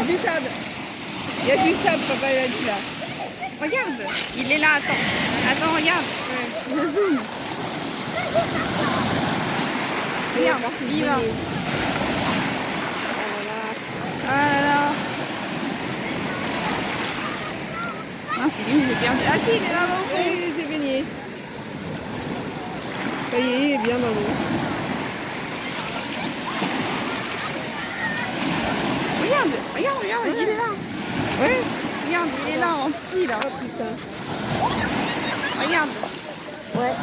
du sable. Il y a du sable, papa il a dit là. Regarde, il est là, attends. Attends, regarde. Ouais. Je zoome. Regarde, il y va. Ah là là. Ah, c'est lui, j'ai perdu. Ah si, il est là-bas. Oui, il s'est baigné. Ça y est, il est bien dans l'eau. Regarde, regarde, regarde, il est là. Ouais. Regarde, il est là en petit là. Oh putain. Regarde. Ouais.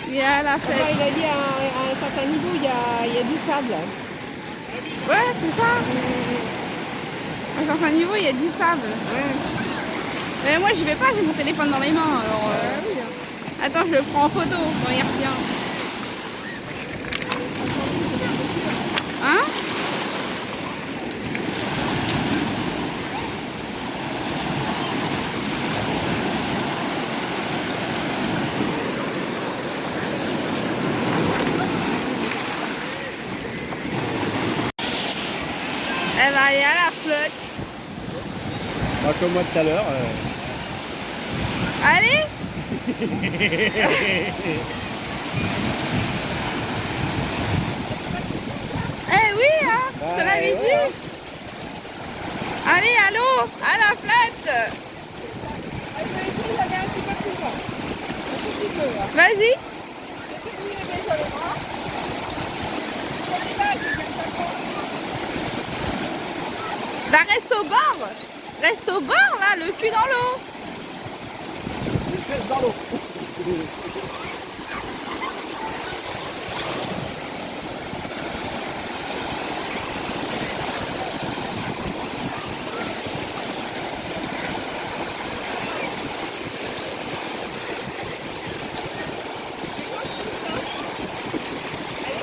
Il est à la Papa, fête. il a dit à un certain niveau, il y a du sable. Ouais, c'est ça. À un certain niveau, il y a du sable. Ouais. Mais moi, j'y vais pas, j'ai mon téléphone dans les mains. Alors, Oui. attends, je le prends en photo quand il revient. Hein? Elle va aller à la flotte. Comme moi tout à l'heure. Allez! Eh oui, hein, je te l'avais dit. Allez, allô, à la flotte. Vas-y. Bah reste au bord. Reste au bord là, le cul dans l'eau. Dans l'eau.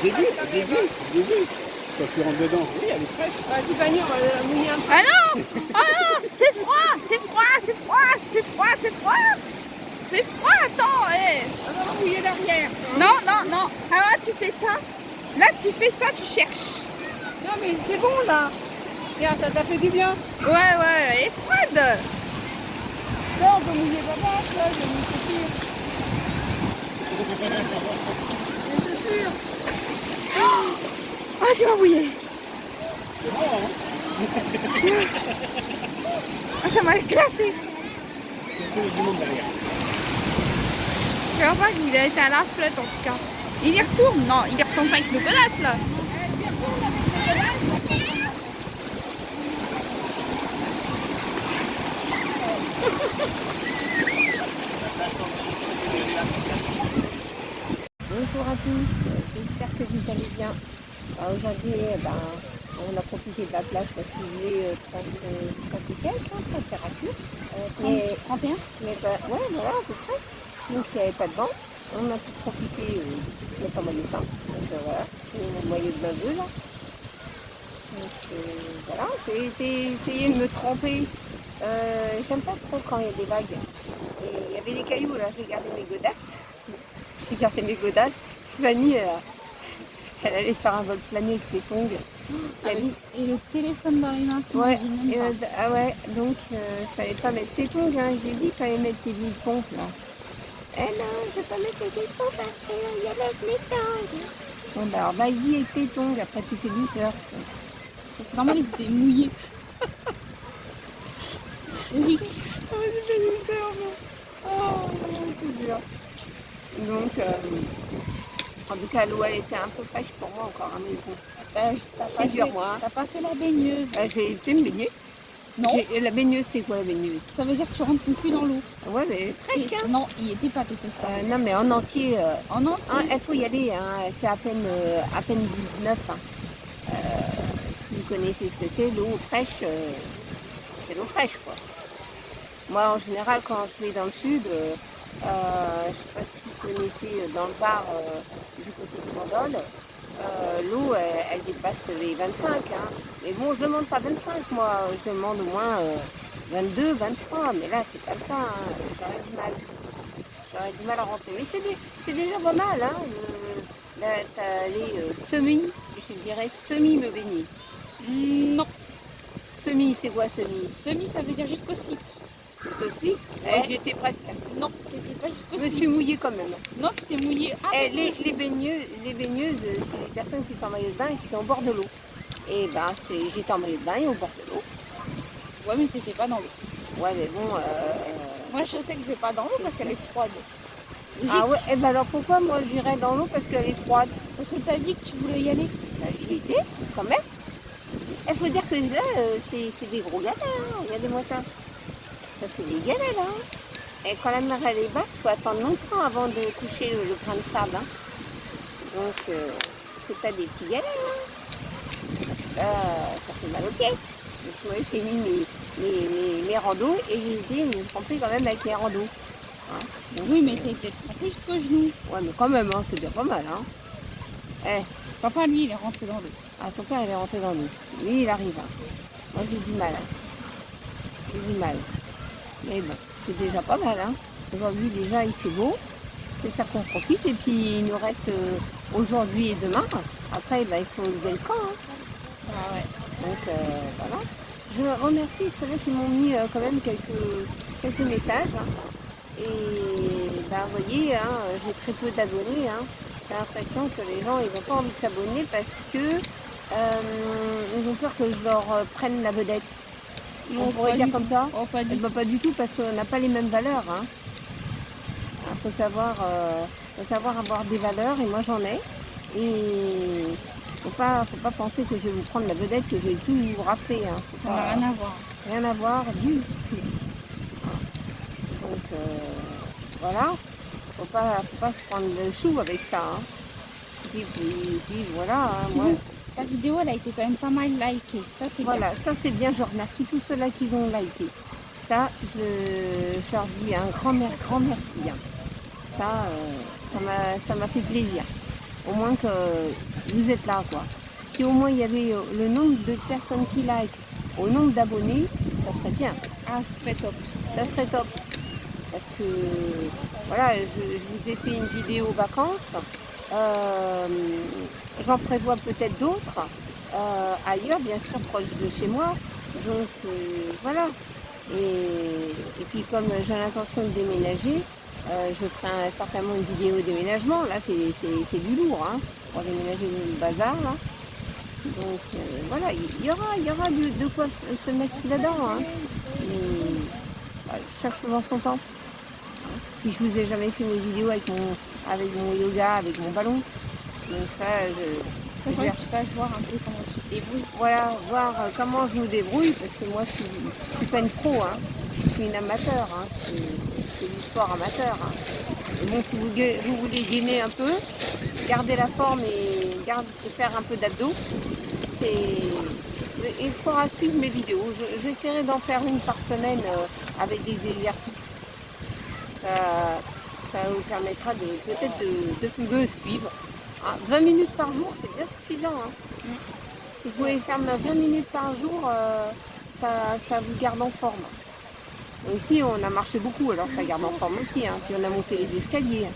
J'ai vu. Quand tu rentres dedans, oui, elle est fraîche. Bah, tu vas venir, on va la mouiller un peu. Ah non! Ah non! C'est froid! C'est froid! C'est froid! C'est froid! C'est froid! C'est froid! Attends! Eh. On va mouiller derrière. Non, non, non! Ah, tu fais ça! Là, tu fais ça, tu cherches! Non, mais c'est bon là. Regarde, ça t'a fait du bien. Ouais, ouais, elle est froide! Là, on peut mouiller papa, là, je vais mouiller chaussures. Les chaussures. Ah, je vais mouiller! C'est bon, hein? Ah, ça m'a glacé! C'est du monde derrière. Je crois pas qu'il a été à la flotte en tout cas. Il y retourne? Non, il y retourne pas avec le godasse là! Bonjour à tous, j'espère que vous allez bien. Aujourd'hui, on a profité de la plage parce qu'il faisait 30 et quelques température. 31? Mais ouais, voilà, à peu près. Donc il n'y avait pas de vent. On a pu profiter de se mettre en maillot de bain. Donc voilà, c'est mon maillot de bain bleu là. Donc voilà, j'ai essayé de me tremper. J'aime pas trop quand il y a des vagues. Et il y avait des cailloux là, j'ai gardé mes godasses. J'ai gardé mes godasses. Fanny, elle allait faire un vol plané avec ses tongs. Et le téléphone dans les mains, tu Ouais, imagines même pas. ah ouais, donc fallait pas mettre ses tongs. Hein. J'ai dit qu'il fallait mettre tes vieilles pompes là. Eh non, je vais pas mettre tes vieilles pompes parce qu'il y a avec mes tongs. Bon bah alors vas-y avec tes tongs, après tu fais du surf. C'est normal, ils étaient mouillés. Eric. Ah ouais, j'ai fait du surf. Oh, c'est dur. Donc, en tout cas, l'eau elle était un peu fraîche pour moi encore, hein, mais bon. T'as C'est dur, moi. T'as pas fait la baigneuse. J'ai été me baigner. Non, La baigneuse, c'est quoi la baigneuse? ça veut dire que tu rentres ton cul dans l'eau. Ouais, mais presque. Hein. Non, il était pas tes fesses. Non, mais en entier. En entier. Il faut y aller. Hein. Elle fait à peine 19. Hein. Si vous connaissez ce que c'est, l'eau fraîche, c'est l'eau fraîche, quoi. Moi, en général, quand je vais dans le sud, je ne sais pas si vous connaissez dans le Var, du côté de Bandol, l'eau, elle dépasse les 25. Hein. Mais bon, je ne demande pas 25, moi. Je demande au moins 22, 23. Mais là, c'est pas le cas. Hein. J'aurais du mal. J'aurais du mal à rentrer. Mais c'est déjà pas mal. Hein. Là, t'as les je dirais semi me baigner. Non. Semi, c'est quoi semi? Semi, ça veut dire jusqu'au slip. Jusqu'au slip? Ouais. J'y étais presque. Non, t'étais pas jusqu'au Je me slip. suis mouillée quand même. Non, tu t'es mouillée. Ah, Les baigneuses, c'est les personnes qui sont en maillot de bain et qui sont au bord de l'eau. Et ben, j'étais en maillot de bain et au bord de l'eau. ouais, mais t'étais pas dans l'eau. Ouais, mais bon. Moi, je sais que je vais pas dans l'eau parce qu'elle est froide. Ah ouais, et ben alors pourquoi moi j'irais dans l'eau parce qu'elle est froide? Parce que t'as dit que tu voulais y aller. Ben, j'y étais, quand même. Il faut dire que là, c'est des gros galets, hein. Regardez-moi ça. Ça fait des galets, là. Et quand la mer elle est basse, il faut attendre longtemps avant de toucher le grain de sable. Hein. Donc, c'est pas des petits galets. Hein. Ça fait mal aux pieds. Donc, ouais, j'ai mis mes randos et j'ai dit, me tremper quand même avec mes randos. Hein. Donc, Oui, mais t'étais trempée jusqu'aux genoux. ouais, mais quand même, hein, c'est déjà pas mal. Hein. Eh, Papa, lui, il est rentré dans l'eau. ah, ton père, il est rentré dans l'eau. Lui, il arrive. Hein. Moi, j'ai du mal. Hein. J'ai du mal. Mais bon, c'est déjà pas mal. Hein. Aujourd'hui, déjà, il fait beau. C'est ça qu'on profite. Et puis, il nous reste aujourd'hui et demain. Après, ben, il faut lever le camp. Hein. Ah ouais. Donc, voilà. Je remercie ceux-là qui m'ont mis quand même quelques messages. Hein. Et, ben, vous voyez, hein, j'ai très peu d'abonnés. Hein. J'ai l'impression que les gens, ils n'ont pas envie de s'abonner parce que ils ont peur que je leur prenne la vedette. Non, On pourrait pas dire du comme tout. ça? Oh, pas du Pas du tout parce qu'on n'a pas les mêmes valeurs. Hein. Il faut savoir avoir des valeurs et moi j'en ai. Et faut pas penser que je vais vous prendre la vedette, que je vais tout vous rafler. Hein. Ça n'a rien à voir. Rien à voir du tout. Donc voilà, faut pas se prendre le chou avec ça. Hein. Puis voilà, hein, moi. Ta vidéo, elle a été quand même pas mal likée. Ça, c'est Voilà, ça c'est bien, je remercie tous ceux-là qui ont liké. Ça, je leur dis un grand merci. Hein. Ça m'a fait plaisir. Au moins que vous êtes là, quoi. Si au moins il y avait le nombre de personnes qui like au nombre d'abonnés, ça serait bien. Ah, ce serait top. Ça serait top. Parce que, voilà, je vous ai fait une vidéo vacances. J'en prévois peut-être d'autres ailleurs, bien sûr, proche de chez moi. Donc, voilà. Et puis, comme j'ai l'intention de déménager, je ferai certainement une vidéo déménagement. Là, c'est du lourd, hein, pour déménager le bazar, là. Donc, voilà, il y aura de quoi se mettre là-dedans, hein. Mais, chaque chose en son temps. Puis je vous ai jamais fait mes vidéos avec mon yoga, avec mon ballon. Donc ça, Il faudrait que tu fasses voir un peu comment tu te débrouilles. voilà, voir comment je me débrouille, parce que moi je suis pas une pro, hein. Je suis une amateur, hein. C'est du sport amateur. Hein. Et bon, si vous voulez gainer un peu, garder la forme et faire un peu d'abdos, il faudra suivre mes vidéos. J'essaierai d'en faire une par semaine avec des exercices. Ça vous permettra peut-être de me suivre. Hein, 20 minutes par jour, c'est bien suffisant. Hein. Si vous pouvez faire 20 minutes par jour, ça vous garde en forme. Ici, on a marché beaucoup, alors ça garde en forme aussi. Hein. Puis on a monté les escaliers.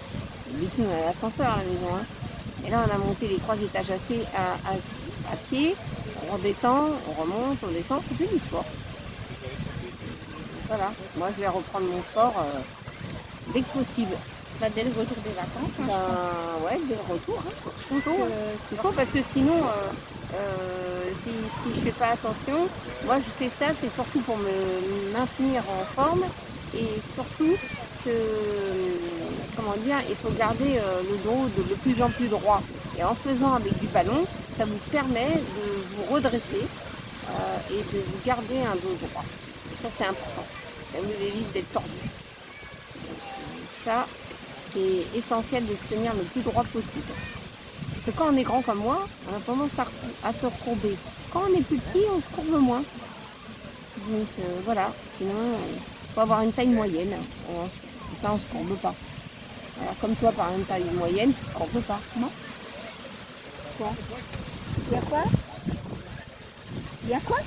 D'habitude, on a l'ascenseur à la maison. Hein. Et là, on a monté les 3 étages à pied. On redescend, on remonte, on descend. C'est plus du sport. Voilà. Moi, je vais reprendre mon sport dès que possible. Bah, dès le retour des vacances, hein, Ouais, dès le retour. Hein. Je pense qu'il faut parce que sinon, si je fais pas attention, moi je fais ça, c'est surtout pour me maintenir en forme et surtout que, comment dire, il faut garder le dos de plus en plus droit. Et en faisant avec du ballon, ça vous permet de vous redresser et de vous garder un dos droit. Et ça, c'est important. Ça vous évite d'être tordu. Ça, c'est essentiel de se tenir le plus droit possible. Parce que quand on est grand comme moi, on a tendance à se recourber. Quand on est plus petit, on se courbe moins. Donc voilà, sinon, il faut avoir une taille moyenne. Comme ça, on ne se courbe pas. Voilà, comme toi, par une taille moyenne, tu ne te courbes pas. Non? Quoi? Il y a quoi? Il y a quoi?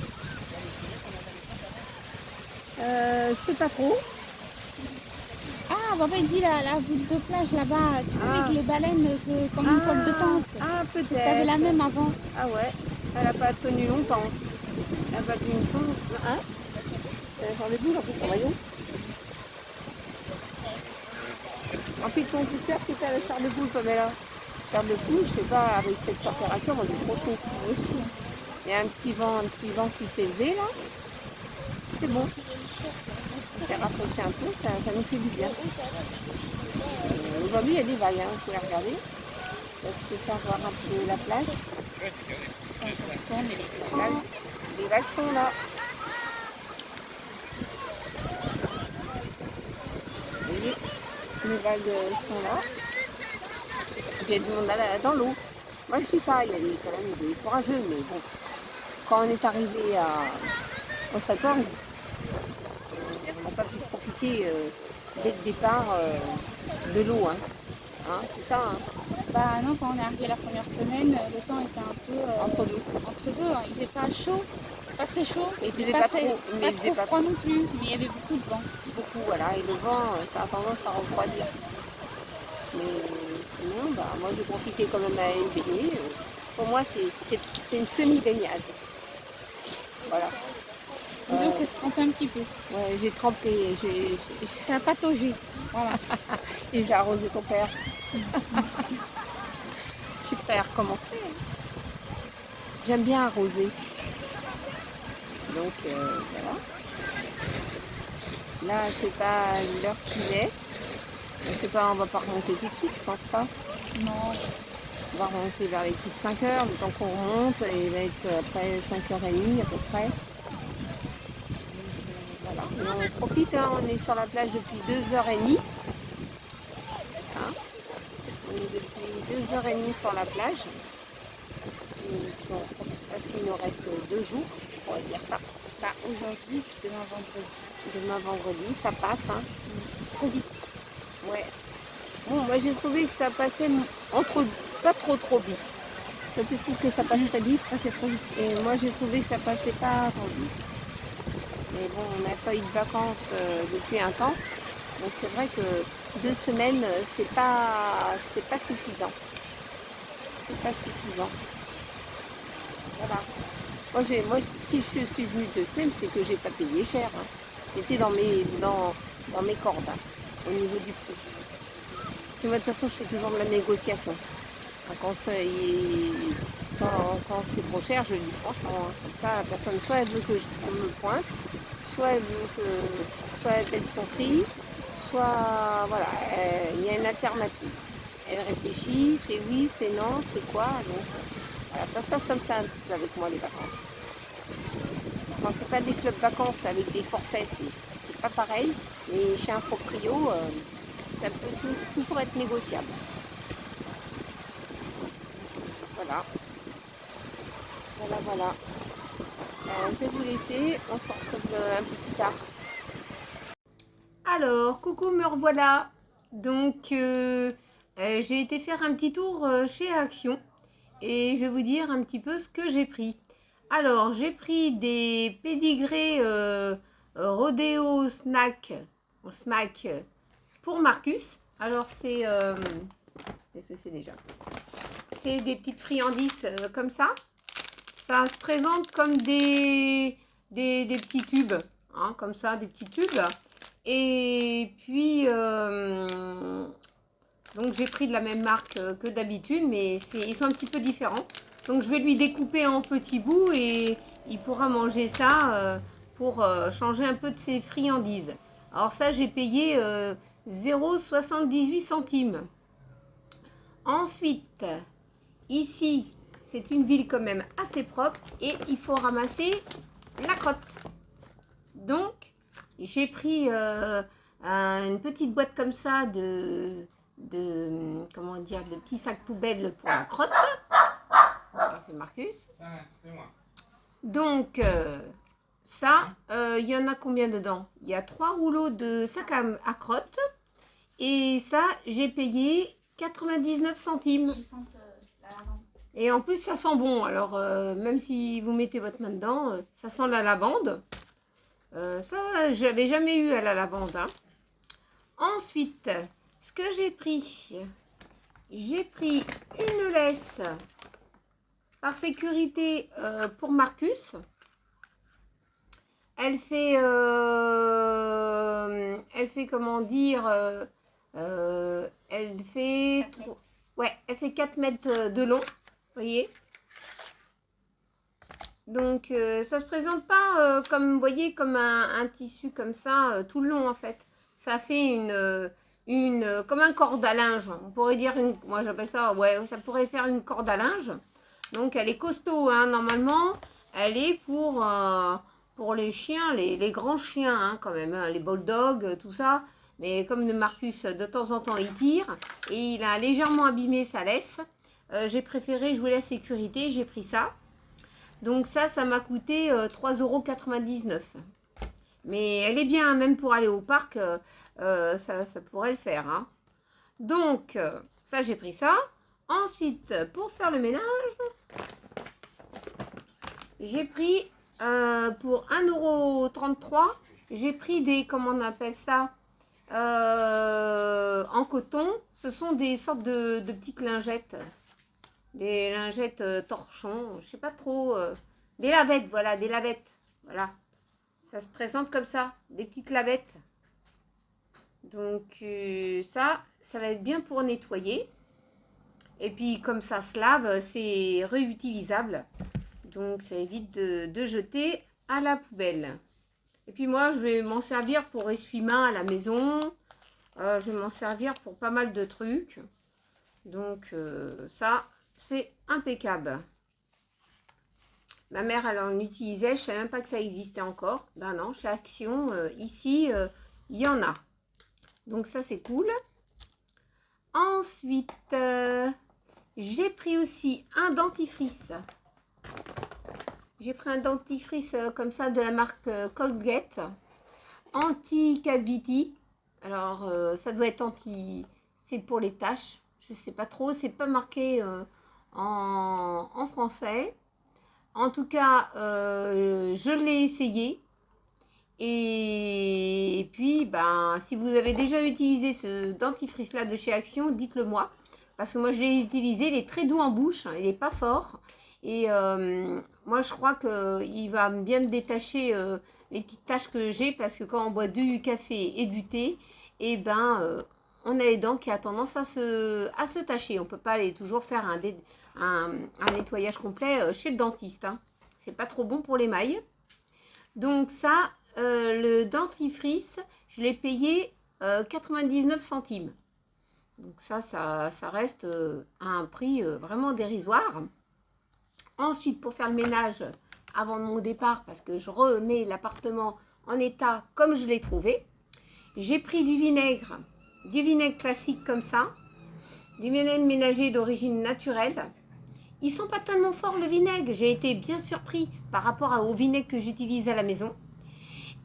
Je sais pas trop. Ah, papa il dit la voûte de plage là-bas, tu sais, Ah. avec les baleines comme une toile de tente. Ah, T'avais peut-être. la même avant. Ah ouais, elle n'a pas tenu longtemps. Elle n'a pas tenu longtemps. Hein? J'en ai vu dans ton maillot. Ensuite, ton t-shirt, c'était à la chair de poule, Pamela. Chair de poule, je sais pas, avec cette température, moi j'ai trop chaud. Moi aussi. Il y a un petit vent qui s'est levé là. C'est bon. Ça s'est rafraîchi un peu, ça nous fait du bien. Aujourd'hui, il y a des vagues, hein, vous pouvez regarder. Là, tu peux faire voir un peu la plage. Les vagues sont là. Vous voyez, les vagues sont là. Il y a du monde dans l'eau. Moi, je dis pas, il y a quand même des courageux, mais bon. Quand on est arrivé au Sacorne, on n'a pas pu profiter dès le départ de l'eau. Hein, c'est ça. Hein. Bah non, quand on est arrivé la première semaine, le temps était un peu Entre deux. Hein. Il faisait pas chaud, pas très chaud, Et il faisait pas pas très, trop, mais pas il faisait trop pas froid non plus, mais il y avait beaucoup de vent. beaucoup, voilà. Et le vent, ça a tendance à refroidir. Mais sinon, bah, moi j'ai profité quand même à me baigner. Pour moi, c'est une semi-baignade. Voilà. L'eau c'est se tremper un petit peu. Ouais, j'ai trempé, C'est un patauger. Voilà. et j'ai arrosé ton père. Je suis prêt à recommencer. J'aime bien arroser. Donc voilà. Là, je sais pas l'heure qu'il est. Je sais pas, on va pas remonter tout de suite, je pense pas. Non. On va remonter vers les 6-5 heures, le temps qu'on remonte, et il va être après 5h30 à peu près. Voilà. Et on profite, hein, on est sur la plage depuis 2h30. Hein, on est depuis 2h30 sur la plage. Parce qu'il nous reste 2 jours, on va dire ça. Bah aujourd'hui, puis demain vendredi. Demain vendredi, ça passe. Hein. Trop vite. Ouais. Bon, moi j'ai trouvé que ça passait pas trop vite. Toi tu trouves que ça passe très vite? Ça c'est trop vite. Et moi j'ai trouvé que ça passait pas trop vite. Mais bon, on n'a pas eu de vacances depuis un temps. Donc c'est vrai que 2 semaines, c'est pas suffisant. C'est pas suffisant. Voilà. Moi, si je suis venue 2 semaines, c'est que j'ai pas payé cher. Hein. C'était dans mes cordes, hein, au niveau du prix. Parce que moi, de toute façon, je fais toujours de la négociation. Quand c'est trop cher, je le dis franchement. Hein. Comme ça, la personne, soit elle veut que je me pointe, soit elle baisse son prix, soit voilà, il y a une alternative. Elle réfléchit, c'est oui, c'est non, c'est quoi. Donc voilà, ça se passe comme ça un petit peu avec moi les vacances. Quand c'est pas des clubs vacances avec des forfaits, c'est pas pareil. Mais chez un proprio, ça peut toujours être négociable. Voilà. Voilà. Je vais vous laisser, on se retrouve un peu plus tard. Alors, coucou, me revoilà. Donc, j'ai été faire un petit tour chez Action et je vais vous dire un petit peu ce que j'ai pris. Alors, j'ai pris des pédigrés Rodeo Snack pour Marcus. Alors, qu'est-ce que c'est déjà? C'est des petites friandises comme ça. Ça se présente comme des petits tubes, hein, comme ça, des petits tubes. Et puis, donc j'ai pris de la même marque que d'habitude, mais ils sont un petit peu différents. Donc je vais lui découper en petits bouts et il pourra manger ça pour changer un peu de ses friandises. Alors ça, j'ai payé 0,78 centimes. Ensuite, ici, c'est une ville quand même assez propre et il faut ramasser la crotte. Donc, j'ai pris une petite boîte comme ça de petits sacs poubelles pour la crotte. C'est Marcus. C'est moi. Donc, ça, il y en a combien dedans? Il y a 3 rouleaux de sacs à crotte. Et ça, j'ai payé 99 centimes. Ils sentent la lavande. Et en plus, ça sent bon. Alors, même si vous mettez votre main dedans, ça sent la lavande. Ça, j'avais jamais eu à la lavande. Hein. Ensuite, ce que j'ai pris une laisse par sécurité pour Marcus. Elle fait comment dire, elle fait 4 mètres de long, vous voyez. Donc ça se présente pas comme, vous voyez, comme un tissu comme ça tout le long en fait. Ça fait comme un corde à linge. On pourrait dire moi j'appelle ça, ouais, ça pourrait faire une corde à linge. Donc elle est costaud, hein, normalement. Elle est pour les chiens, les grands chiens hein, quand même, hein, les bulldogs, tout ça. Mais comme le Marcus, de temps en temps, il tire. Et il a légèrement abîmé sa laisse. J'ai préféré jouer la sécurité, j'ai pris ça. Donc ça m'a coûté 3,99 €. Mais elle est bien, même pour aller au parc, ça pourrait le faire. Hein. Donc, ça j'ai pris ça. Ensuite, pour faire le ménage, j'ai pris pour 1,33 €, j'ai pris des, comment on appelle ça, en coton. Ce sont des sortes de petites lingettes. Des lingettes torchons, je sais pas trop. Des lavettes, voilà, des lavettes. Voilà. Ça se présente comme ça, des petites lavettes. Donc ça va être bien pour nettoyer. Et puis comme ça se lave, c'est réutilisable. Donc ça évite de jeter à la poubelle. Et puis moi, je vais m'en servir pour essuie-main à la maison. Je vais m'en servir pour pas mal de trucs. Donc ça, c'est impeccable. Ma mère, elle en utilisait. Je ne savais même pas que ça existait encore. Ben non, chez Action, ici, il y en a. Donc ça, c'est cool. Ensuite, j'ai pris aussi un dentifrice. J'ai pris un dentifrice comme ça de la marque Colgate. Anti-cavity. Alors, ça doit être c'est pour les taches. Je sais pas trop. C'est pas marqué en français. En tout cas, je l'ai essayé. Et puis, ben, si vous avez déjà utilisé ce dentifrice-là de chez Action, dites-le moi. Parce que moi, je l'ai utilisé. Il est très doux en bouche. Il n'est pas fort. Et moi, je crois qu'il va bien me détacher les petites taches que j'ai. Parce que quand on boit du café et du thé, et ben, on a les dents qui a tendance à se tacher. On ne peut pas aller toujours faire un nettoyage complet chez le dentiste. Hein. C'est pas trop bon pour l'émail. Donc ça, le dentifrice, je l'ai payé 99 centimes. Donc ça reste à un prix vraiment dérisoire. Ensuite, pour faire le ménage avant mon départ, parce que je remets l'appartement en état comme je l'ai trouvé, j'ai pris du vinaigre classique comme ça, du vinaigre ménager d'origine naturelle. Ils sont pas tellement forts le vinaigre, j'ai été bien surpris par rapport au vinaigre que j'utilise à la maison.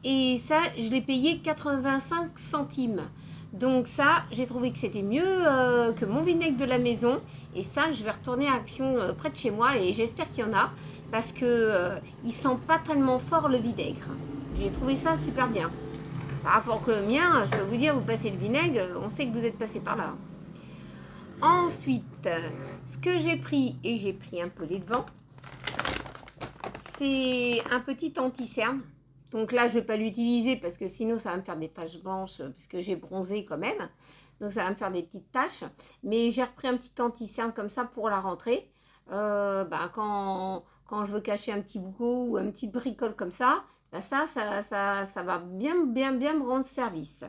Et ça, je l'ai payé 85 centimes. Donc ça, j'ai trouvé que c'était mieux que mon vinaigre de la maison. Et ça, je vais retourner à Action près de chez moi et j'espère qu'il y en a. Parce que il sent pas tellement fort le vinaigre. J'ai trouvé ça super bien. Par rapport que le mien, je peux vous dire, vous passez le vinaigre, on sait que vous êtes passé par là. Ensuite, ce que j'ai pris, et j'ai pris un peu les devants, c'est un petit anti-cerne. Donc là, je ne vais pas l'utiliser parce que sinon, ça va me faire des taches blanches puisque j'ai bronzé quand même. Donc, ça va me faire des petites taches. Mais j'ai repris un petit anti-cerne comme ça pour la rentrée. Quand je veux cacher un petit boucot ou un petit bricole comme ça, ça va bien me rendre service.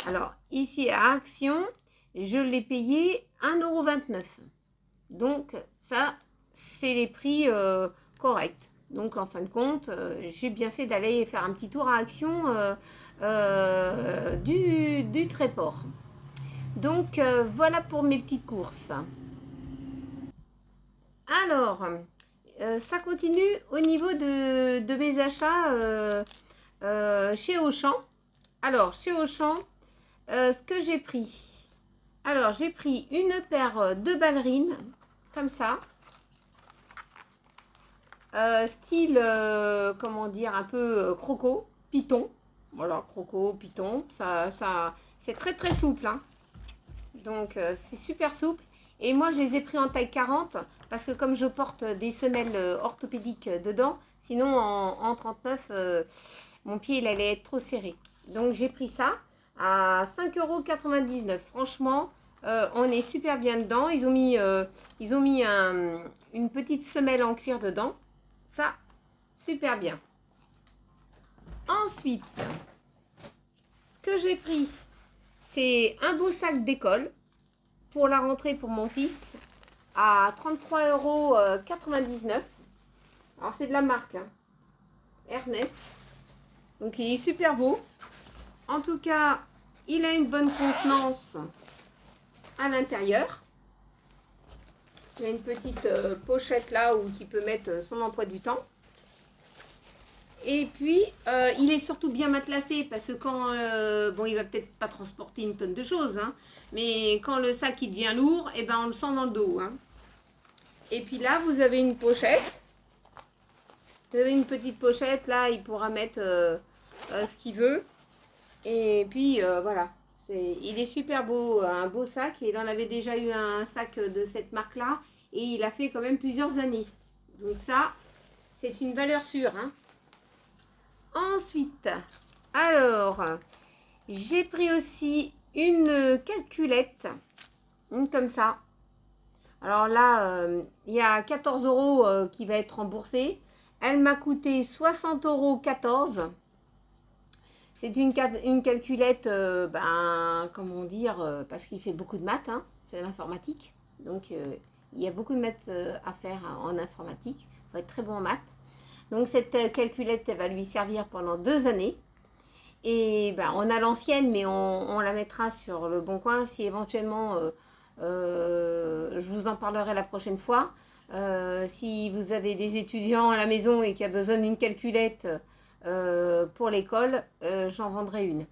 Alors, ici à Action, je l'ai payé 1,29 €. Donc, ça, c'est les prix corrects. Donc, en fin de compte, j'ai bien fait d'aller faire un petit tour à Action du Tréport. Donc, voilà pour mes petites courses. Alors, ça continue au niveau de mes achats chez Auchan. Alors, chez Auchan, ce que j'ai pris. Alors, j'ai pris une paire de ballerines, comme ça. Style, comment dire, un peu croco, python. Voilà, croco, python, c'est très très souple, hein. Donc c'est super souple. Et moi je les ai pris en taille 40 parce que comme je porte des semelles orthopédiques dedans, sinon en 39, mon pied il allait être trop serré. Donc j'ai pris ça à 5,99 €. Franchement, on est super bien dedans. Ils ont mis une petite semelle en cuir dedans. Ça, super bien. Ensuite, ce que j'ai pris, c'est un beau sac d'école pour la rentrée pour mon fils à 33,99 €. Alors c'est de la marque hein, Ernest. Donc il est super beau. En tout cas, il a une bonne contenance à l'intérieur. Il y a une petite pochette là où il peut mettre son emploi du temps. Et puis, il est surtout bien matelassé parce que quand, bon, il va peut-être pas transporter une tonne de choses, hein, mais quand le sac il devient lourd, et ben on le sent dans le dos. Hein. Et puis là, vous avez une pochette. Vous avez une petite pochette, là, il pourra mettre ce qu'il veut. Et puis, voilà. Il est super beau, un beau sac. Il en avait déjà eu un sac de cette marque-là. Et il a fait quand même plusieurs années. Donc ça, c'est une valeur sûre, hein. Ensuite, alors, j'ai pris aussi une calculette, une comme ça. Alors là, il y a 14 € qui va être remboursé. Elle m'a coûté 60,14 €. C'est une calculette, comment dire, parce qu'il fait beaucoup de maths, hein, c'est l'informatique. Donc, il y a beaucoup de maths à faire en informatique. Il faut être très bon en maths. Donc cette calculette, elle va lui servir pendant 2 années. Et ben, on a l'ancienne, mais on la mettra sur le bon coin si éventuellement, je vous en parlerai la prochaine fois. Si vous avez des étudiants à la maison et qui a besoin d'une calculette pour l'école, j'en vendrai une.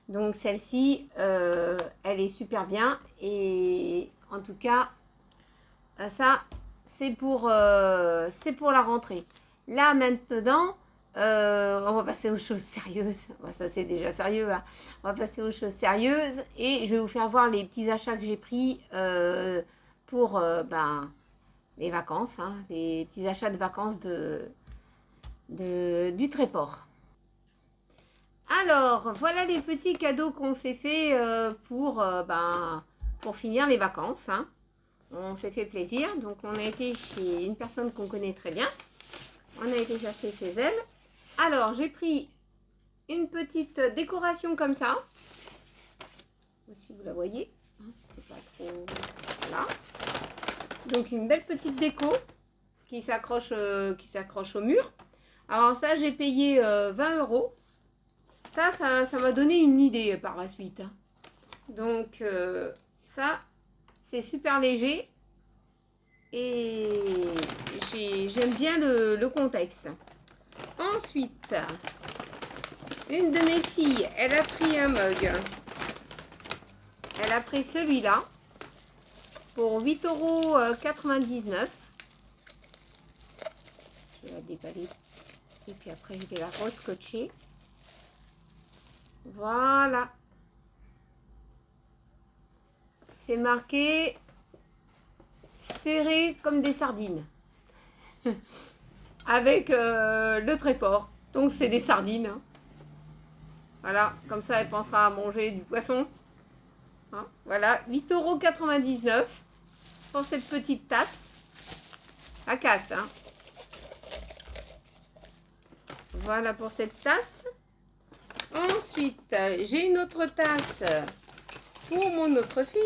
Donc celle-ci, elle est super bien. Et en tout cas, ça, c'est pour la rentrée. Là, maintenant, on va passer aux choses sérieuses. Bon, ça, c'est déjà sérieux. Hein. On va passer aux choses sérieuses. Et je vais vous faire voir les petits achats que j'ai pris pour les vacances. Hein, les petits achats de vacances du Tréport. Alors, voilà les petits cadeaux qu'on s'est fait pour finir les vacances. Hein. On s'est fait plaisir. Donc, on a été chez une personne qu'on connaît très bien. On a été chercher chez elle. Alors, j'ai pris une petite décoration comme ça. Si vous la voyez. C'est pas trop... Voilà. Donc, une belle petite déco qui s'accroche au mur. Alors, ça, j'ai payé 20 €. Ça m'a donné une idée par la suite. Hein. Donc, ça, c'est super léger. Et j'aime bien le contexte. Ensuite, une de mes filles, elle a pris un mug. Elle a pris celui-là pour 8,99 €. Je vais la déballer. Et puis après, je vais la rescotcher. Voilà. C'est marqué serré comme des sardines. Avec le Tréport. Donc c'est des sardines. Hein. Voilà, comme ça elle pensera à manger du poisson. Hein, voilà, 8,99 € pour cette petite tasse. À casse. Hein. Voilà pour cette tasse. Ensuite, j'ai une autre tasse pour mon autre fille.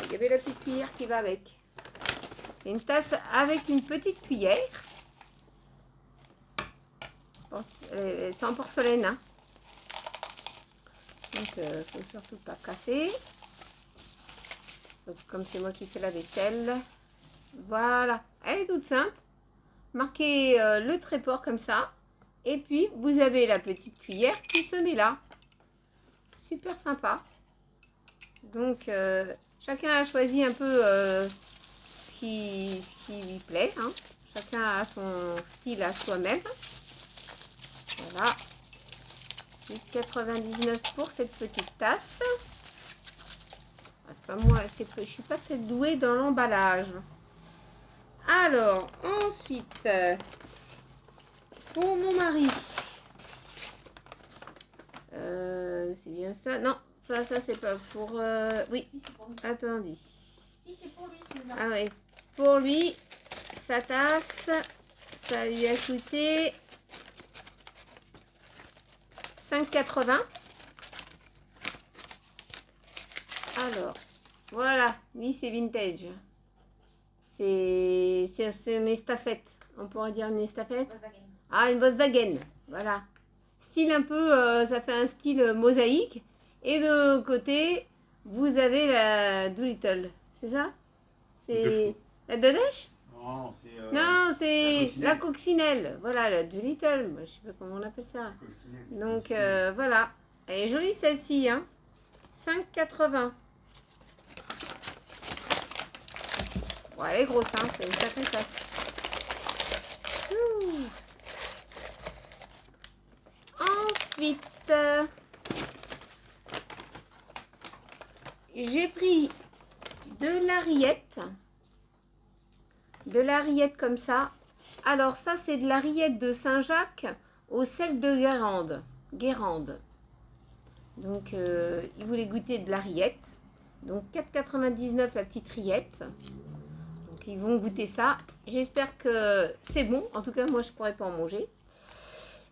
Il y avait la petite cuillère qui va avec. Une tasse avec une petite cuillère. Bon, c'est en porcelaine. Hein. Donc, il ne faut surtout pas casser. Donc, comme c'est moi qui fais la vaisselle. Voilà. Elle est toute simple. Marquez le Tréport comme ça. Et puis, vous avez la petite cuillère qui se met là. Super sympa. Donc, chacun a choisi un peu ce qui lui plaît. Hein. Chacun a son style à soi-même. Voilà. 8,99 pour cette petite tasse. Ah, c'est pas moi, je suis pas très douée dans l'emballage. Alors, ensuite, pour mon mari. C'est bien ça. Non, ça c'est pas pour... oui, Si, c'est pour lui. attendez. Si, c'est pour lui, celui-là. Ah oui, pour lui, sa tasse, ça lui a coûté 5,80. Alors, voilà, lui c'est vintage. C'est une estafette. On pourrait dire une estafette. Volkswagen. Ah, une Volkswagen, voilà. Style un peu, ça fait un style mosaïque. Et de l'autre côté, vous avez la Doolittle. C'est ça? C'est la Doneige? Non, c'est. Non, c'est coccinelle. la coccinelle. Voilà, la Doolittle. Moi, je sais pas comment on appelle ça. Donc, voilà. Elle est jolie celle-ci, hein. 5,80. Bon, elle est grosse, hein. C'est une sacrée tasse. Ouh. Ensuite, j'ai pris de la rillette. De la rillette comme ça. Alors ça, c'est de la rillette de Saint-Jacques au sel de Guérande. Donc, il voulait goûter de la rillette. Donc, 4,99 la petite rillette. Donc, ils vont goûter ça. J'espère que c'est bon. En tout cas, moi, je ne pourrais pas en manger.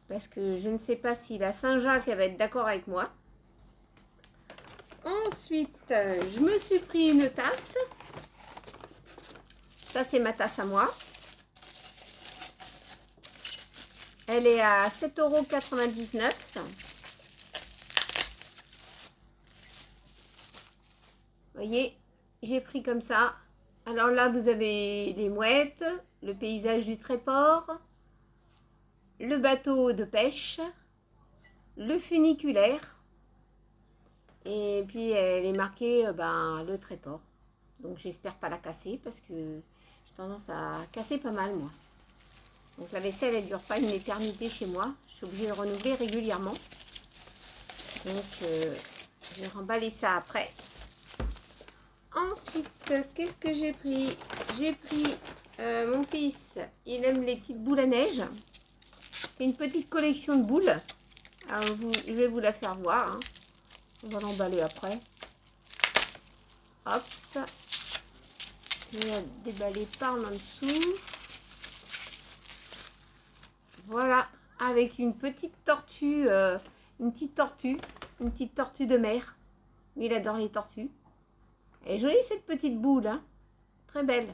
Parce que je ne sais pas si la Saint-Jacques, elle va être d'accord avec moi. Ensuite, je me suis pris une tasse. Ça, c'est ma tasse à moi. Elle est à 7,99 €. Vous voyez, j'ai pris comme ça. Alors là, vous avez les mouettes, le paysage du Tréport, le bateau de pêche, le funiculaire. Et puis, elle est marquée le Tréport. Donc, j'espère pas la casser parce que j'ai tendance à casser pas mal, moi. Donc, la vaisselle, elle ne dure pas une éternité chez moi. Je suis obligée de renouveler régulièrement. Donc, je vais remballer ça après. Ensuite, qu'est-ce que j'ai pris? J'ai pris mon fils, il aime les petites boules à neige. C'est une petite collection de boules. Alors, je vais vous la faire voir. Hein. On va l'emballer après. Hop. Je vais la déballer par en dessous. Voilà. Avec une petite tortue. Une petite tortue de mer. Lui, il adore les tortues. Elle est jolie cette petite boule. Hein. Très belle.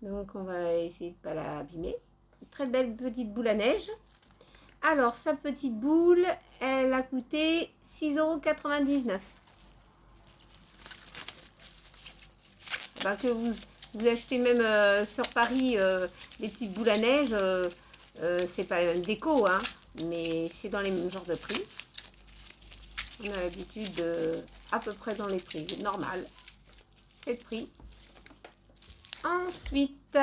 Donc, on va essayer de ne pas l'abîmer. Très belle petite boule à neige. Alors, sa petite boule, elle a coûté 6,99 €. Que vous achetez même sur Paris des petites boules à neige, c'est pas la même déco, hein, mais c'est dans les mêmes genres de prix. On a l'habitude à peu près dans les prix normal. C'est le prix. Ensuite,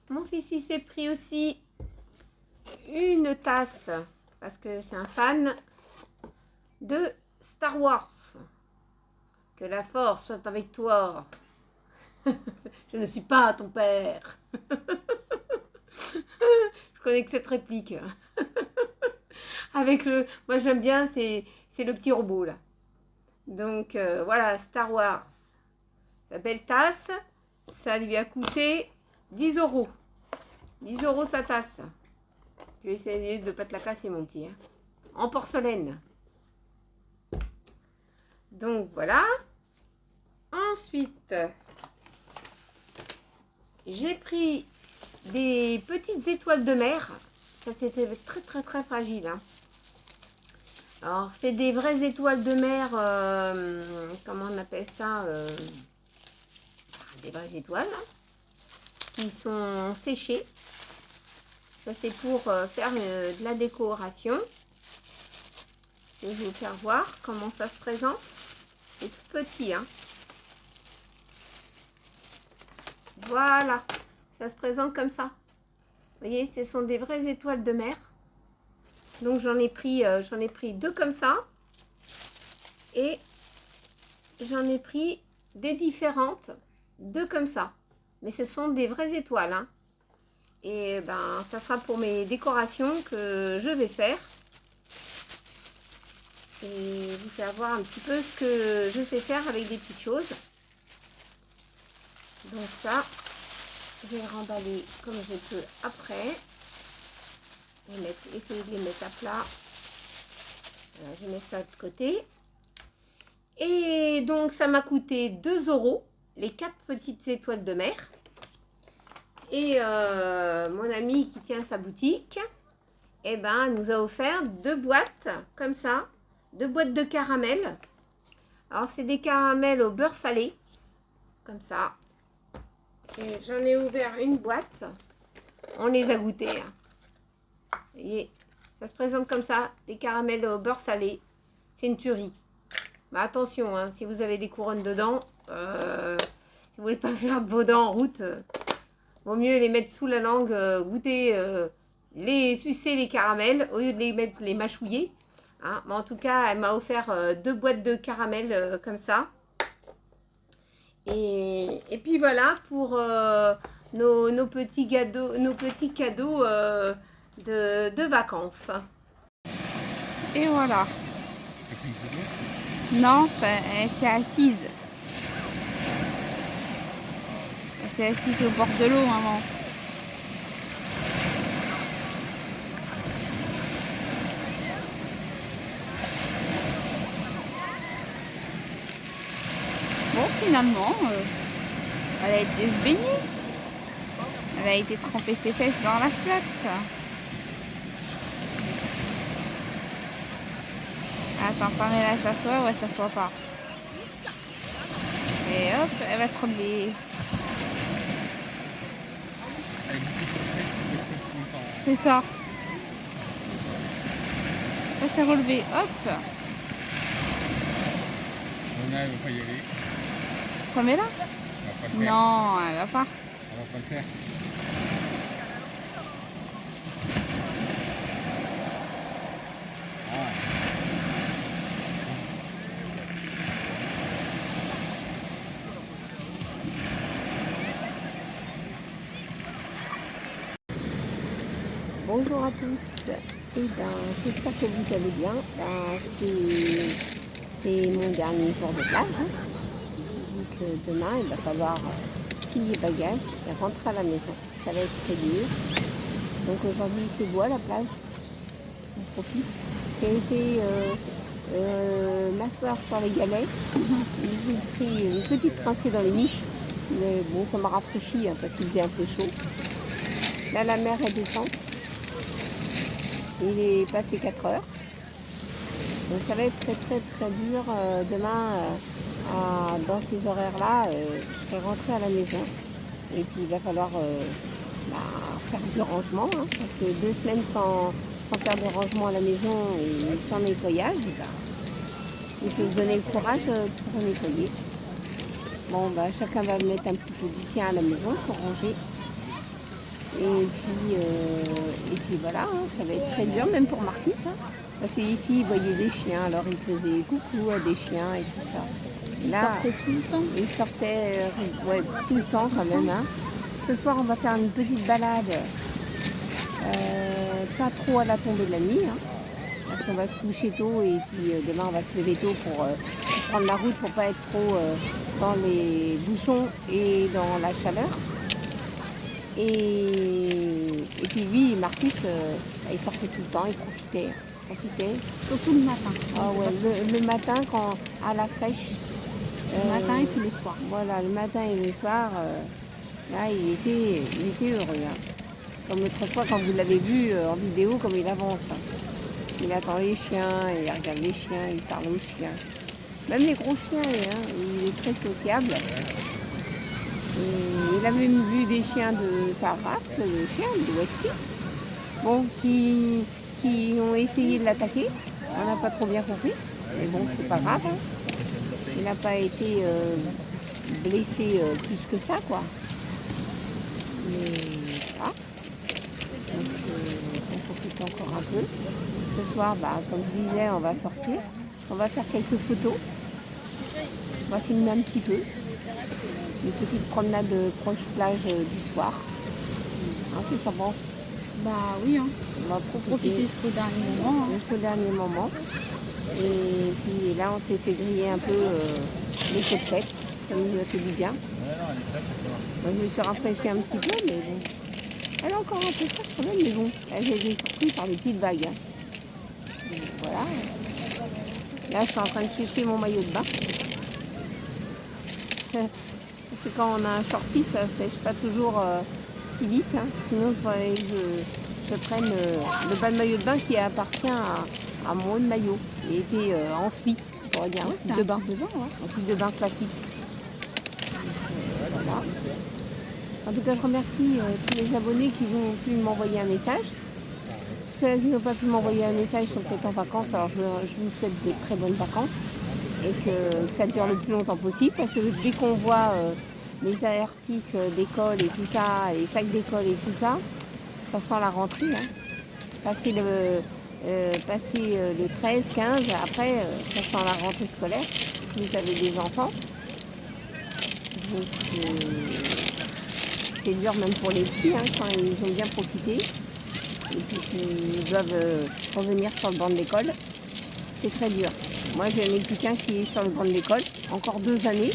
mon fils il s'est pris aussi une tasse parce que c'est un fan de Star Wars. Que la force soit avec toi. Je ne suis pas ton père. Je connais que cette réplique. Avec le... Moi j'aime bien, c'est le petit robot là. Donc voilà, Star Wars. Sa belle tasse, ça lui a coûté 10 €. 10 € sa tasse. Je vais essayer de ne pas te la casser mon petit. Hein. En porcelaine. Donc voilà. Ensuite, j'ai pris des petites étoiles de mer. Ça c'était très très très fragile. Hein. Alors c'est des vraies étoiles de mer. Comment on appelle ça des vraies étoiles. Hein, qui sont séchées. Ça c'est pour faire de la décoration. Je vais vous faire voir comment ça se présente. C'est tout petit. Hein. Voilà. Ça se présente comme ça. Vous voyez, ce sont des vraies étoiles de mer. Donc j'en ai pris 2 comme ça. Et j'en ai pris des différentes, 2 comme ça. Mais ce sont des vraies étoiles, hein. Et ben, ça sera pour mes décorations que je vais faire. Et vous faire voir un petit peu ce que je sais faire avec des petites choses. Donc ça, je vais le remballer comme je peux après. Essayer de les mettre à plat. Voilà, je mets ça de côté. Et donc ça m'a coûté 2 €, les 4 petites étoiles de mer. Et mon ami qui tient sa boutique, eh ben, nous a offert 2 boîtes comme ça, 2 boîtes de caramel. Alors c'est des caramels au beurre salé, comme ça. J'en ai ouvert une boîte, on les a goûtés, hein. Vous voyez, ça se présente comme ça, des caramels au beurre salé, c'est une tuerie. Mais attention, hein, si vous avez des couronnes dedans, si vous voulez pas faire de vos dents en route, vaut mieux les mettre sous la langue, goûter, les sucer les caramels au lieu de les mâchouiller. Hein. Mais en tout cas, elle m'a offert 2 boîtes de caramel comme ça. Et puis voilà pour nos petits cadeaux de vacances. Et voilà. Non, elle s'est assise. Elle s'est assise au bord de l'eau, maman. Bon, finalement, elle a été se baigner. Elle a été tremper ses fesses dans la flotte. Attends, Pamela s'assoit ou elle s'assoit pas. Et hop, elle va se relever. C'est ça. Elle s'est relevée, hop. Elle va pas y aller. Pamela? Elle va pas le faire. Non, elle va pas. Elle va pas le faire. Bonjour à tous. Et ben, j'espère que vous allez bien. C'est mon dernier jour de plage. Hein. Donc demain, il va falloir plier bagages et rentrer à la maison. Ça va être très dur. Donc aujourd'hui, il fait beau à la plage. On profite. J'ai été m'asseoir sur les galets. J'ai pris une petite rincée dans les niches. Mais bon, ça m'a rafraîchi hein, parce qu'il faisait un peu chaud. Là, la mer, elle descend. Il est passé 4 heures. Donc ça va être très dur demain dans ces horaires-là. Je vais rentrer à la maison. Et puis il va falloir faire du rangement. Hein, parce que 2 semaines sans faire de rangement à la maison et sans nettoyage, il faut se donner le courage pour nettoyer. Bon, chacun va mettre un petit peu du sien à la maison pour ranger. Et puis voilà, hein, ça va être très dur, même pour Marcus. Hein, parce qu'ici, il voyait des chiens, alors il faisait coucou à des chiens et tout ça. Il sortait tout le temps. Il sortait tout le temps quand même. Hein. Ce soir, on va faire une petite balade, pas trop à la tombée de la nuit. Hein, parce qu'on va se coucher tôt et puis demain, on va se lever tôt pour prendre la route pour ne pas être trop dans les bouchons et dans la chaleur. Et puis lui, Marcus, il sortait tout le temps, il profitait. Surtout le matin. Ah ouais, le matin quand à la fraîche. Le matin et puis le soir. Voilà, le matin et le soir, là il était heureux. Hein. Comme l'autre fois quand vous l'avez vu en vidéo, comme il avance. Hein. Il attend les chiens, il regarde les chiens, il parle aux chiens. Même les gros chiens, hein, il est très sociable. Et il a même vu des chiens de sa race, des chiens de Westie, bon, qui ont essayé de l'attaquer. On n'a pas trop bien compris, mais bon, c'est pas grave. Hein. Il n'a pas été blessé plus que ça, quoi. Mais voilà. Donc, on profite encore un peu. Ce soir, comme je disais, on va sortir. On va faire quelques photos. On va filmer un petit peu. Une petite promenade proche plage du soir. Qu'est-ce que ça pense? Bah oui, hein. On va Profiter jusqu'au dernier moment. Hein. Jusqu'au dernier moment. Et puis là, on s'est fait griller un peu les côtelettes. Ça nous a fait du bien. Moi, je me suis rafraîchie un petit peu, mais bon. Elle est encore un peu fraîche quand même, mais bon. J'ai été surprise par les petites vagues. Donc, voilà. Là, je suis en train de chercher mon maillot de bain. Parce que quand on a un shorty, ça ne sèche pas toujours si vite. Hein. Sinon, il faudrait que je prenne le bas de maillot de bain qui appartient à mon haut de maillot. Il était en suie, on pourrait dire, un slip de bain. Un slip de bain classique. Voilà. En tout cas, je remercie tous les abonnés qui ont pu m'envoyer un message. Ceux qui n'ont pas pu m'envoyer un message sont peut-être en vacances, alors je vous souhaite de très bonnes vacances et que ça dure le plus longtemps possible, parce que dès qu'on voit les articles d'école et tout ça, les sacs d'école et tout ça, ça sent la rentrée. Hein. Passer le 13, 15, après, ça sent la rentrée scolaire, si vous avez des enfants. Donc, c'est dur même pour les petits, hein, quand ils ont bien profité. Et puis qu'ils doivent revenir sur le banc de l'école. C'est très dur. Moi, j'ai un étudiant qui est sur le banc de l'école, encore 2 années.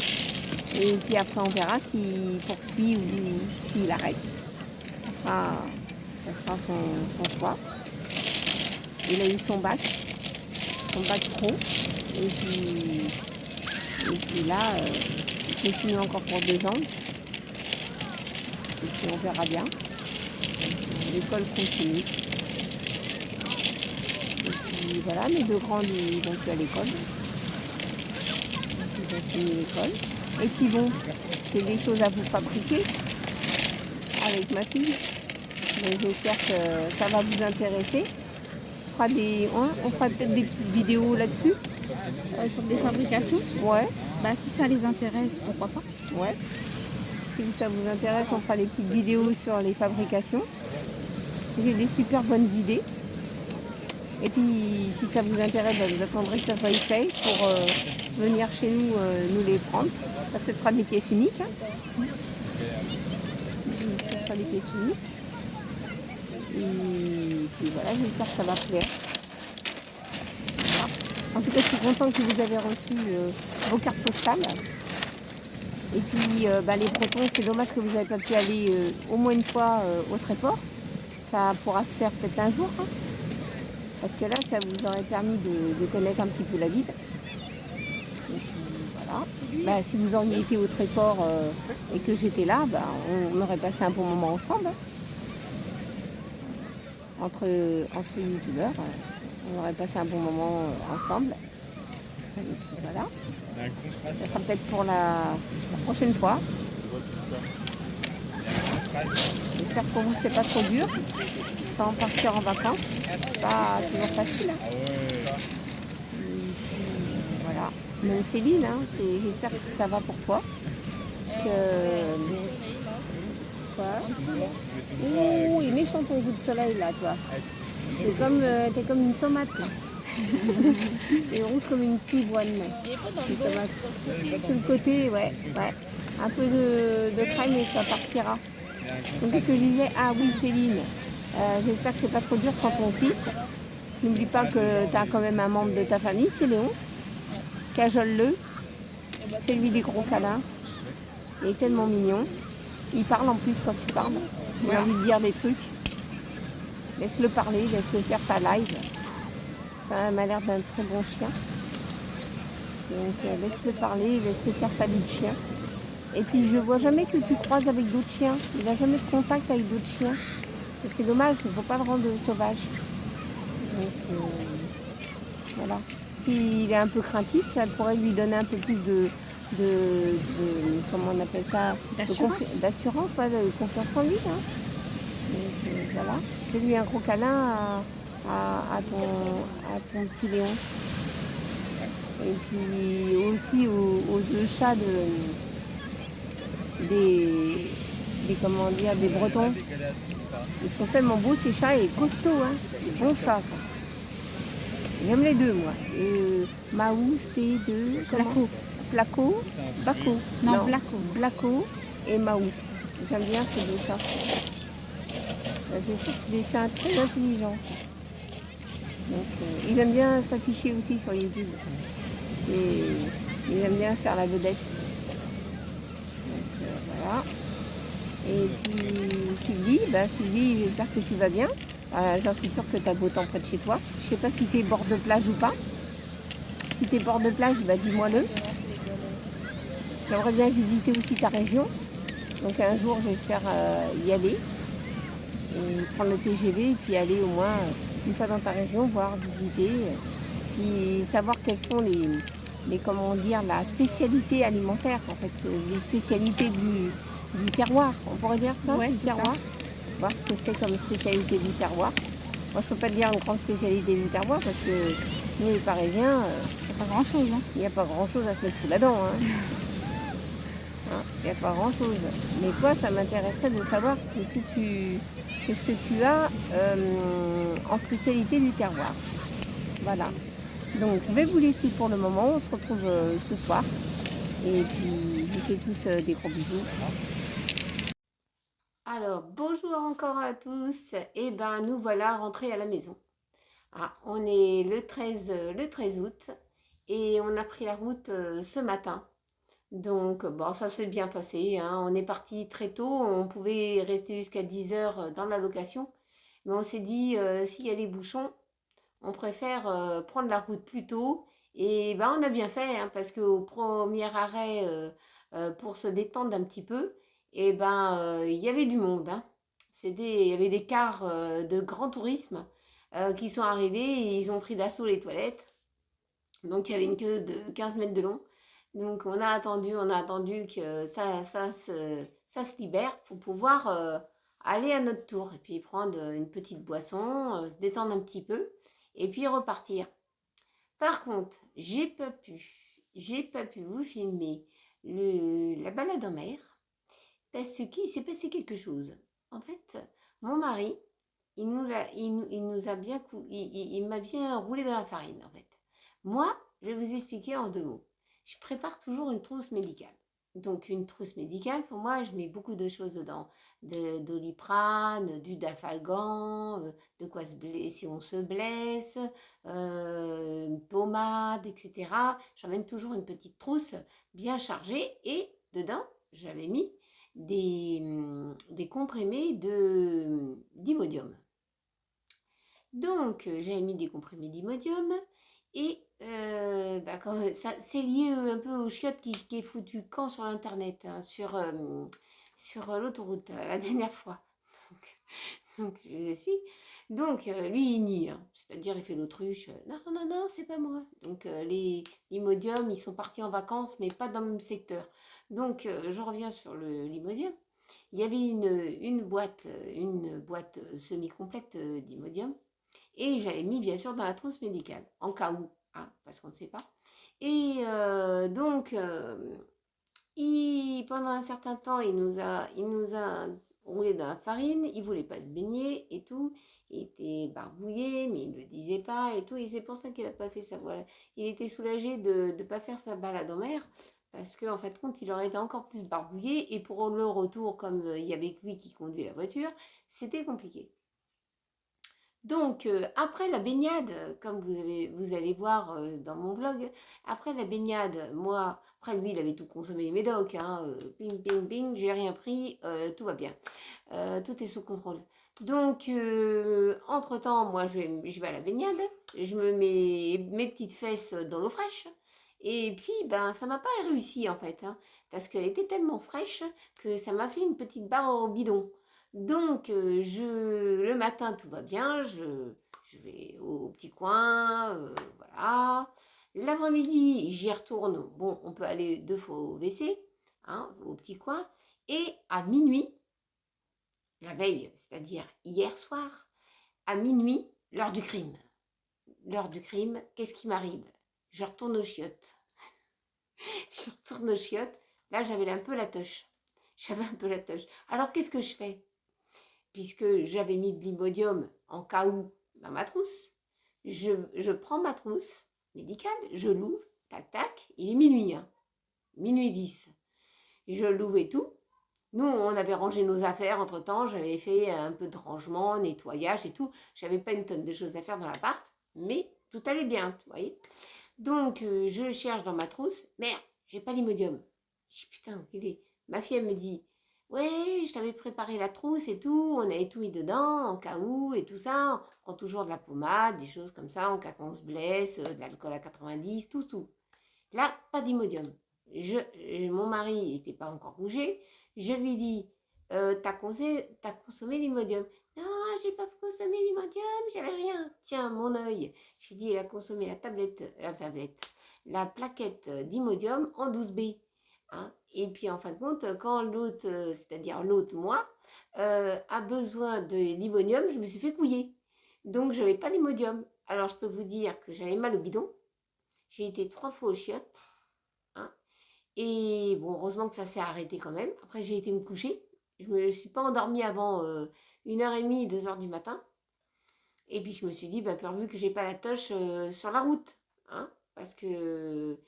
Et puis après, on verra s'il poursuit ou s'il arrête. Ça sera son choix. Il a eu son bac pro. Et puis là, il continue encore pour 2 ans. Et puis on verra bien. L'école continue. Et puis voilà, mes 2 grands ils vont plus à l'école. Ils ont fini l'école. Et puis bon, c'est des choses à vous fabriquer avec ma fille. Donc j'espère que ça va vous intéresser. On fera peut-être des petites vidéos là-dessus. Sur des fabrications. Ouais. Bah si ça les intéresse, pourquoi pas. Ouais. Si ça vous intéresse, on fera des petites vidéos sur les fabrications. J'ai des super bonnes idées. Et puis, si ça vous intéresse, vous attendrez que ça soit fait pour venir chez nous, nous les prendre. Ça, ce sera des pièces uniques. Hein. Ce sera des pièces uniques. Et puis voilà, j'espère que ça va plaire. Voilà. En tout cas, je suis contente que vous avez reçu vos cartes postales. Et puis, les Bretons, c'est dommage que vous n'avez pas pu aller au moins une fois au Tréport. Ça pourra se faire peut-être un jour. Hein. Parce que là, ça vous aurait permis de connaître un petit peu la ville. Et puis, voilà. Si vous auriez été au Tréport et que j'étais là, on aurait passé un bon moment ensemble. Hein. Entre youtubeurs, on aurait passé un bon moment ensemble. Et puis, voilà. Ça sera peut-être pour la prochaine fois. J'espère que pour vous c'est pas trop dur. Sans partir en vacances. C'est pas toujours facile. Voilà. Même Céline, hein, j'espère que ça va pour toi. Oh, il est méchant ton coup de soleil là, toi. T'es comme une tomate là. Et rouge comme une pivoine. Sur le côté, ouais. Un peu de crème et ça partira. Donc qu'est-ce que je disais? Ah oui, Céline. J'espère que c'est pas trop dur sans ton fils. N'oublie pas que tu as quand même un membre de ta famille, c'est Léon. Cajole-le. Fais-lui des gros câlins. Il est tellement mignon. Il parle en plus quand tu parles. Il a envie de dire des trucs. Laisse-le parler, laisse-le faire sa live. Ça m'a l'air d'un très bon chien. Donc laisse-le parler, laisse-le faire sa vie de chien. Et puis je vois jamais que tu croises avec d'autres chiens. Il n'a jamais de contact avec d'autres chiens. Et c'est dommage, il ne faut pas le rendre sauvage. Donc voilà. S'il est un peu craintif, ça pourrait lui donner un peu plus de comment on appelle ça, d'assurance, de confiance en lui. Hein. Donc voilà. Fais-lui un gros câlin à ton petit Léon. Et puis aussi aux 2 chats des Bretons. Ils sont tellement beaux ces chats et costauds, hein. Bons chats ça. J'aime les deux, moi. Maoust et de... Placo. Placo. Baco. Non, Blaco. Blaco et Maoust. J'aime bien ces dessins. C'est sûr que c'est des dessins très intelligents. Ça. Donc, ils aiment bien s'afficher aussi sur YouTube. Et ils aiment bien faire la vedette. Donc, voilà. Et puis Sylvie, Sylvie, j'espère que tu vas bien. J'en suis sûre que tu as beau temps près de chez toi. Je ne sais pas si tu es bord de plage ou pas. Si tu es bord de plage, dis-moi-le. J'aimerais bien visiter aussi ta région. Donc un jour, j'espère y aller. Et prendre le TGV et puis aller au moins une fois dans ta région, voir, visiter. Puis savoir quelles sont comment dire, la spécialité alimentaire. En fait, les spécialités du terroir. On pourrait dire ça, ouais, du terroir. Voir ce que c'est comme spécialité du terroir. Moi, je ne peux pas te dire une grande spécialité du terroir parce que nous, les Parisiens, il n'y a pas grand-chose. Hein. Il n'y a pas grand-chose à se mettre sous la dent. Il n'y a pas grand-chose. Mais toi, ça m'intéresserait de savoir qu'est-ce que tu as en spécialité du terroir. Voilà. Donc, je vais vous laisser pour le moment. On se retrouve ce soir. Et puis, je vous fais tous des gros bisous. Alors, bonjour encore à tous. Et nous voilà rentrés à la maison. On est le 13 août et on a pris la route ce matin. Donc, ça s'est bien passé. On est parti très tôt. On pouvait rester jusqu'à 10 heures dans la location. Mais on s'est dit, s'il y a des bouchons, on préfère prendre la route plus tôt. Et on a bien fait, parce qu'au premier arrêt, pour se détendre un petit peu, il y avait du monde. Il y avait des cars de grand tourisme qui sont arrivés et ils ont pris d'assaut les toilettes. Donc, il y avait une queue de 15 mètres de long. Donc, on a attendu que ça se libère pour pouvoir aller à notre tour. Et puis, prendre une petite boisson, se détendre un petit peu et puis repartir. Par contre, j'ai pas pu vous filmer la balade en mer parce qu'il s'est passé quelque chose. En fait, mon mari, il m'a bien roulé dans la farine, en fait. Moi, je vais vous expliquer en 2 mots. Je prépare toujours une trousse médicale. Donc, une trousse médicale, pour moi, je mets beaucoup de choses dedans. De Doliprane, du Dafalgan, de quoi se blesser si on se blesse, une pommade, etc. J'emmène toujours une petite trousse bien chargée et dedans, j'avais mis des comprimés d'Imodium. Donc, j'avais mis des comprimés d'Imodium et c'est lié un peu au chiotte qui est foutu quand sur internet, sur l'autoroute la dernière fois. Donc, je vous explique. Donc, lui, il nie, c'est-à-dire il fait l'autruche. Non, c'est pas moi. Donc, les Imodium, ils sont partis en vacances, mais pas dans le même secteur. Donc, je reviens sur l'Imodium. Il y avait une boîte semi-complète d'Imodium. Et j'avais mis bien sûr dans la trousse médicale, en cas où, parce qu'on ne sait pas. Et pendant un certain temps, il nous a roulé dans la farine, il voulait pas se baigner et tout. Il était barbouillé, mais il ne le disait pas et tout. Et c'est pour ça qu'il n'a pas fait ça. Voilà. Il était soulagé de ne pas faire sa balade en mer. Parce qu'en fait, compte, il aurait été encore plus barbouillé. Et pour le retour, comme il y avait que lui qui conduit la voiture, c'était compliqué. Donc, après la baignade, comme vous allez voir dans mon vlog, après la baignade, moi, après lui, il avait tout consommé les médocs, ping, ping, ping, j'ai rien pris, tout va bien, tout est sous contrôle. Donc, entre-temps, moi, je vais à la baignade, je me mets mes petites fesses dans l'eau fraîche, et puis, ça m'a pas réussi, en fait, parce qu'elle était tellement fraîche que ça m'a fait une petite barre au bidon. Donc, le matin, tout va bien, je vais au petit coin, voilà. L'après-midi, j'y retourne. Bon, on peut aller 2 fois au WC, au petit coin. Et à minuit, la veille, c'est-à-dire hier soir, à minuit, l'heure du crime. L'heure du crime, qu'est-ce qui m'arrive? Je retourne aux chiottes. Je retourne aux chiottes. Là, j'avais un peu la toche. Alors, qu'est-ce que je fais? Puisque j'avais mis de l'Imodium en cas où dans ma trousse, je prends ma trousse médicale, je l'ouvre, tac, tac, il est minuit, hein, minuit 10. Je l'ouvre et tout. Nous, on avait rangé nos affaires entre-temps, j'avais fait un peu de rangement, nettoyage et tout. J'avais pas une tonne de choses à faire dans l'appart, mais tout allait bien, vous voyez. Donc, je cherche dans ma trousse. Merde, j'ai pas l'imodium. Je dis, putain, quel est... Ma fille, elle me dit, ouais, je t'avais préparé la trousse et tout. On avait tout mis dedans, en cas où, et tout ça. On prend toujours de la pommade, des choses comme ça, en cas qu'on se blesse, de l'alcool à 90, tout, tout. Là, pas d'imodium. Mon mari n'était pas encore bougé. Je lui dis, t'as consommé l'imodium? Non, j'ai pas consommé l'imodium, j'avais rien. Tiens, mon œil. J'ai dit, il a consommé la plaquette d'imodium en 12B. Hein. Et puis, en fin de compte, quand l'autre, c'est-à-dire l'autre, moi, a besoin de l'imodium, je me suis fait couiller. Donc, je n'avais pas l'imodium. Alors, je peux vous dire que j'avais mal au bidon. J'ai été 3 fois aux chiottes. Hein. Et bon, heureusement que ça s'est arrêté quand même. Après, j'ai été me coucher. Je ne me suis pas endormie avant 1h30, 2h du matin. Et puis, je me suis dit, bah, pourvu que j'ai pas la toche sur la route. Hein, parce que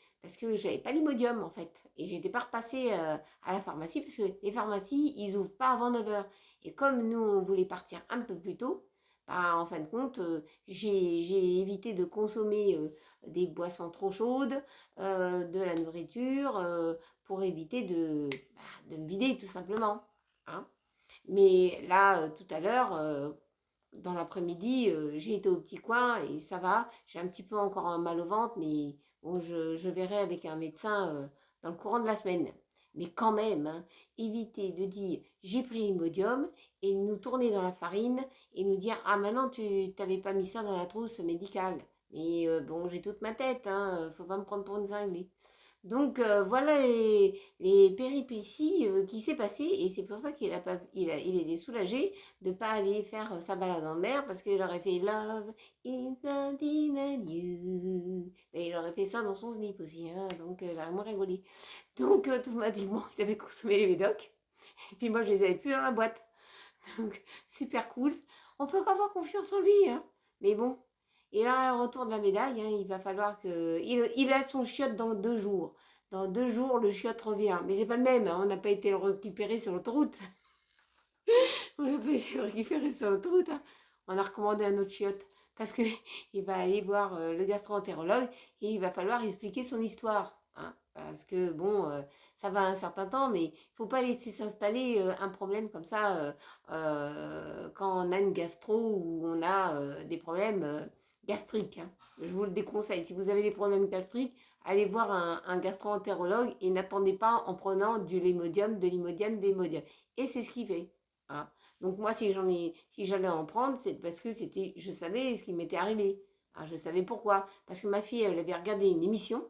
j'avais pas l'imodium, en fait. Et j'étais pas repassée à la pharmacie, parce que les pharmacies, ils ouvrent pas avant 9h. Et comme nous, on voulait partir un peu plus tôt, bah, en fin de compte, j'ai évité de consommer des boissons trop chaudes, de la nourriture, pour éviter de me vider, tout simplement. Hein. Mais là, tout à l'heure, dans l'après-midi, j'ai été au petit coin et ça va. J'ai un petit peu encore un mal au ventre, mais bon, je verrai avec un médecin dans le courant de la semaine. Mais quand même, hein, éviter de dire j'ai pris l'imodium et nous tourner dans la farine et nous dire ah maintenant tu t'avais pas mis ça dans la trousse médicale. Mais bon, j'ai toute ma tête, hein, faut pas me prendre pour une cinglée. Donc voilà les péripéties qui s'est passé et c'est pour ça qu'il a pas, il est soulagé de ne pas aller faire sa balade en mer parce qu'il aurait fait Love is not in you. Et il aurait fait ça dans son slip aussi, hein, donc il aurait moins rigolé. Donc automatiquement il avait consommé les médocs et puis moi je les avais plus dans la boîte. Donc super cool. On peut qu'avoir confiance en lui, hein. Mais bon. Et là, au retour de la médaille, hein, il va falloir que... Il a son chiotte dans 2 jours. Dans 2 jours, le chiotte revient. Mais c'est pas le même, hein. On n'a pas été le récupérer sur l'autoroute. On n'a pas été le récupérer sur l'autoroute. Hein. On a recommandé un autre chiotte. Parce qu'il va aller voir le gastro-entérologue et il va falloir expliquer son histoire. Hein. Parce que, bon, ça va un certain temps, mais il ne faut pas laisser s'installer un problème comme ça quand on a une gastro ou on a des problèmes gastriques. Hein. Je vous le déconseille. Si vous avez des problèmes gastriques, allez voir un gastro-entérologue et n'attendez pas en prenant du Limodium, de l'Imodium, de l'Imodium. Et c'est ce qu'il fait. Hein. Donc moi, si j'allais en prendre, c'est parce que je savais ce qui m'était arrivé. Alors, je savais pourquoi. Parce que ma fille, elle avait regardé une émission.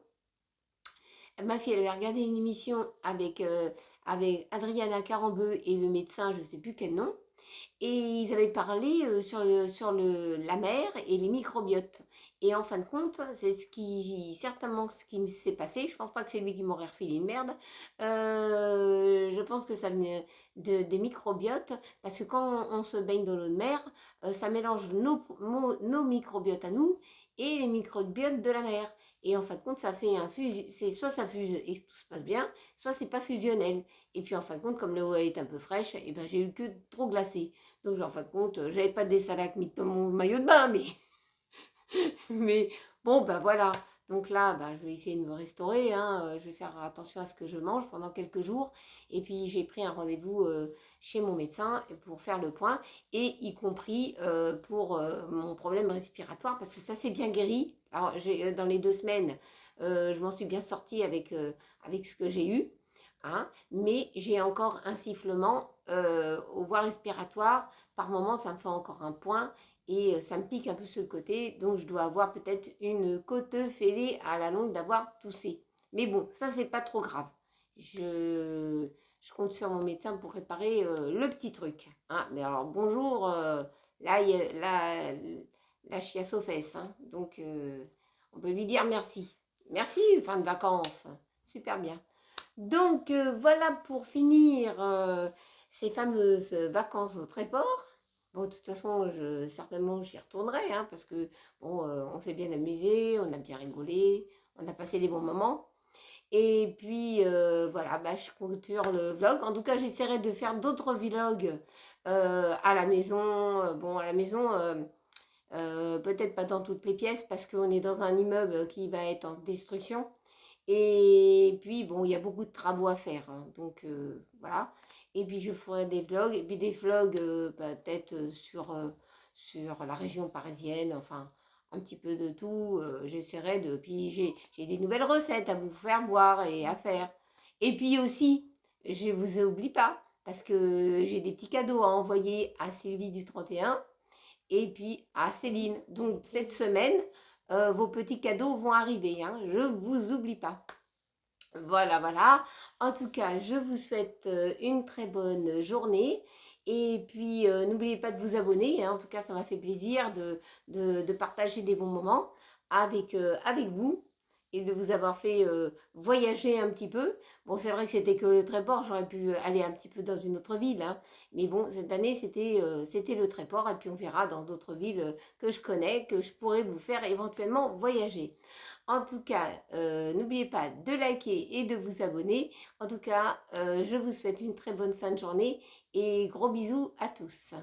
Avec Adriana Carambeu et le médecin, je ne sais plus quel nom. Et ils avaient parlé sur la mer et les microbiotes. Et en fin de compte, c'est certainement ce qui s'est passé. Je ne pense pas que c'est lui qui m'aurait refilé une merde. Je pense que ça venait des microbiotes. Parce que quand on se baigne dans l'eau de mer, ça mélange nos microbiotes à nous et les microbiotes de la mer. Et en fin de compte, ça fait un fusion. Soit ça fuse et tout se passe bien, soit c'est pas fusionnel. Et puis en fin de compte, comme l'eau est un peu fraîche, et ben, j'ai eu que trop glacé. Donc en fin de compte, j'avais pas des salacs mis dans mon maillot de bain, mais bon, ben voilà. Donc là, ben, je vais essayer de me restaurer. Hein. Je vais faire attention à ce que je mange pendant quelques jours. Et puis j'ai pris un rendez-vous chez mon médecin pour faire le point, et y compris pour mon problème respiratoire, parce que ça s'est bien guéri. Alors dans les 2 semaines, je m'en suis bien sortie avec ce que j'ai eu. Hein, mais j'ai encore un sifflement aux voies respiratoires. Par moment, ça me fait encore un point et ça me pique un peu sur le côté. Donc, je dois avoir peut-être une côte fêlée à la longue d'avoir toussé. Mais bon, ça, c'est pas trop grave. Je compte sur mon médecin pour réparer le petit truc. Hein. Mais alors, bonjour, là, la chiasse aux fesses. Hein. Donc, on peut lui dire merci. Merci, fin de vacances. Super bien. Donc voilà pour finir ces fameuses vacances au Tréport. Bon, de toute façon, certainement, j'y retournerai, hein, parce que, bon, on s'est bien amusé, on a bien rigolé, on a passé des bons moments. Et puis, voilà, bah, je clôture le vlog. En tout cas, j'essaierai de faire d'autres vlogs à la maison. Bon, à la maison, peut-être pas dans toutes les pièces, parce qu'on est dans un immeuble qui va être en destruction. Et puis, bon, il y a beaucoup de travaux à faire, hein, donc voilà. Et puis, je ferai des vlogs, et puis des vlogs peut-être sur la région parisienne, enfin, un petit peu de tout. J'essaierai de... Puis, j'ai des nouvelles recettes à vous faire voir et à faire. Et puis aussi, je vous oublie pas, parce que j'ai des petits cadeaux à envoyer à Sylvie du 31 et puis à Céline. Donc, cette semaine, vos petits cadeaux vont arriver, hein, je vous oublie pas. Voilà, voilà. En tout cas, je vous souhaite une très bonne journée. Et puis, n'oubliez pas de vous abonner, hein. En tout cas, ça m'a fait plaisir de partager des bons moments avec vous et de vous avoir fait voyager un petit peu. Bon, c'est vrai que c'était que le Tréport, j'aurais pu aller un petit peu dans une autre ville, hein. Mais bon, cette année, c'était le Tréport. Et puis, on verra dans d'autres villes que je connais, que je pourrais vous faire éventuellement voyager. En tout cas, n'oubliez pas de liker et de vous abonner. En tout cas, je vous souhaite une très bonne fin de journée et gros bisous à tous.